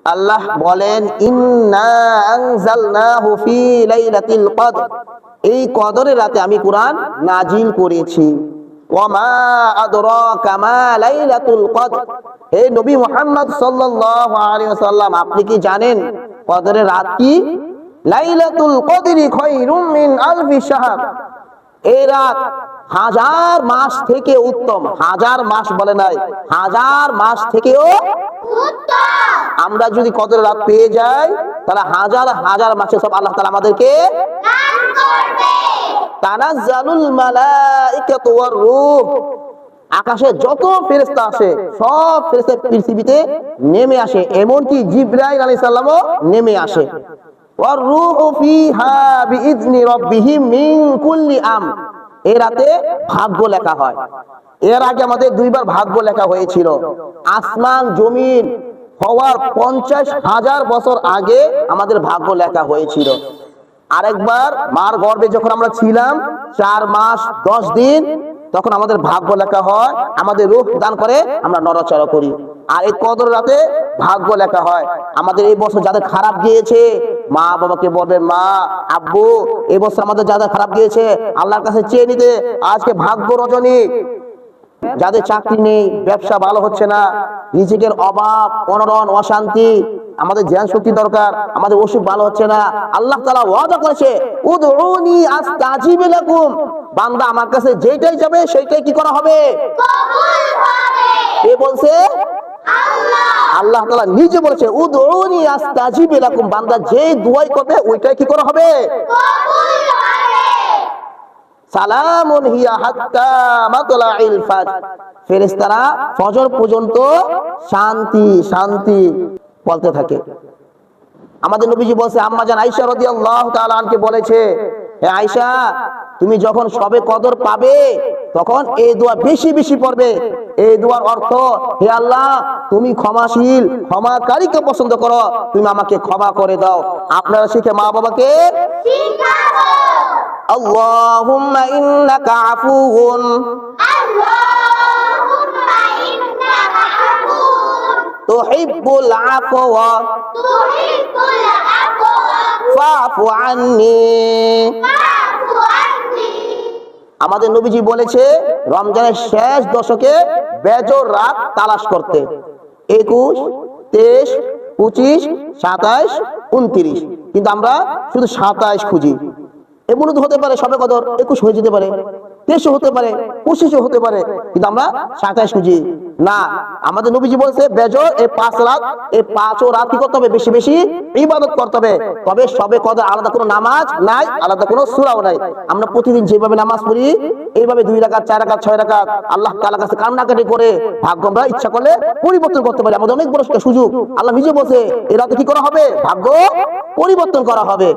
আল্লাহ বলেন ইন্না আনজালনাহু ফি লাইলাতিল কদর, এই কদরের রাতে আমি কোরআন নাজিল করেছি। ওয়া মা আদরাকা মা লাইলাতুল কদর, হে নবী মুহাম্মদ সাল্লাল্লাহু আলাইহি ওয়াসাল্লাম আপনি কি জানেন কদরের রাত কি? লাইলাতুল কদরি খায়রুম মিন আলফি শাহর, এই রাত হাজার মাস থেকে উত্তম। হাজার মাস বলে নাই, হাজার মাস থেকেও উত্তম। আমরা যদি কদরের রাত পেয়ে যাই তাহলে হাজার হাজার মাসে সব আল্লাহ তাআলা আমাদেরকে দান করবে। তানাজ্জালুল মালাইকাতু ওয়ার রূহ, আকাশে যত ফেরেশতা আসে সব ফেরেশতা পৃথিবীতে নেমে আসে, এমনকি জিবরাইল আলাইহিস সালামও নেমে আসে। ওয়ার রূহু ফিহা বিইذনি রাব্বিহিম মিন কুল্লি আমর, এই রাতে ভাগ্য লেখা হয়। এর আগে আমাদের দুইবার ভাগ্য লেখা হয়েছিল। আসমান জমিন হওয়ার 50,000 বছর আগে আমাদের ভাগ্য লেখা হয়েছিল। আরেকবার মার গর্ভে যখন আমরা ছিলাম 4 মাস 10 দিন, তখন আমাদের ভাগ্য লেখা হয়, আমাদের রূহ দান করে আমরা নড়াচড়া করি। আর এই কদর রাতে ভাগ্য লেখা হয়। আমাদের এই বছর যাদের খারাপ গিয়েছে মা বাবাকে বলবেন, মা আব্বু এই বছর আমাদের যাদের খারাপ গিয়েছে আল্লাহর কাছে চেয়ে নিতে, আজকে ভাগ্য রজনী। যাদের চাকরি নেই, ব্যবসা ভালো হচ্ছে না, রিজিকের অভাব, অনটন, অশান্তি, আমাদের জ্ঞান শক্তি দরকার, আমাদের অসুখ ভালো হচ্ছে না, আল্লাহ তাআলা ওয়াদা করেছে উদউনি আস্তাজিব লাকুম, বান্দা আমার কাছে যেটাই যাবে সেটাই কি করা হবে? কবুল হবে। কে বলছে? আল্লাহ। আল্লাহ তাআলা নিজে বলেছে উদউনি আস্তাজিব লাকুম, বান্দা যেই দোয়াই করবে ওইটাই কি করা হবে? কবুল হবে। সালামুন হিয়া হাত্তা মাতলাইল ফাজর, ফেরেশতারা ফজর পর্যন্ত শান্তি শান্তি বলতে থাকে। আমাদের নবীজি বলছে, আম্মা জান আয়েশা রাদিয়াল্লাহু তাআলা আনকে বলেছে, হে আয়েশা তুমি যখন সবে কদর পাবে তখন এই দোয়া বেশি বেশি পড়বে। এই দোয়ার অর্থ, হে আল্লাহ তুমি ক্ষমাশীল, ক্ষমাকারীকে পছন্দ করো, তুমি আমাকে ক্ষমা করে দাও। আপনারা শিখে মা বাবাকে শিখাবো। আল্লাহুম্মা ইন্নাকা আফুউন, আল্লাহুম্মা ইন্নাকা আফুউন তুহিব্বুল আফওয়া, তুহিব্বুল আফওয়া ফাফু আন্নী, ফাফু আন্নী। আমাদের নবীজি বলেছে রমজানের শেষ দশকে বেজোর রাত তালাশ করতে। 21, 23, 25, 27, 29, কিন্তু আমরা শুধু 27 খুঁজি। এমন তো হতে পারে সবে কদর 21 হয়ে যেতে পারে, 23 হতে পারে, 25 হতে পারে, কিন্তু আমরা 27 খুঁজি না। আমাদের নবীজি বলছে বেজোর এই 5 রাত, এই 5 রাত কি করতে হবে? বেশি বেশি ইবাদত করতে হবে। তবে সবে কদর আলাদা কোনো নামাজ নাই, আলাদা কোনো সূরাও নাই। আমরা প্রতিদিন যেভাবে নামাজ পড়ি এইভাবে 2 রাকাত 4 রাকাত 6 রাকাত আল্লাহ তাআলার কাছে কান্নাকাটি করে ভাগ্য আমরা ইচ্ছা করলে পরিবর্তন করতে পারি। আমাদের অনেক বড় সুযোগ। আল্লাহ নিজে বলছে এই রাতে কি করা হবে? ভাগ্য পরিবর্তন করা হবে।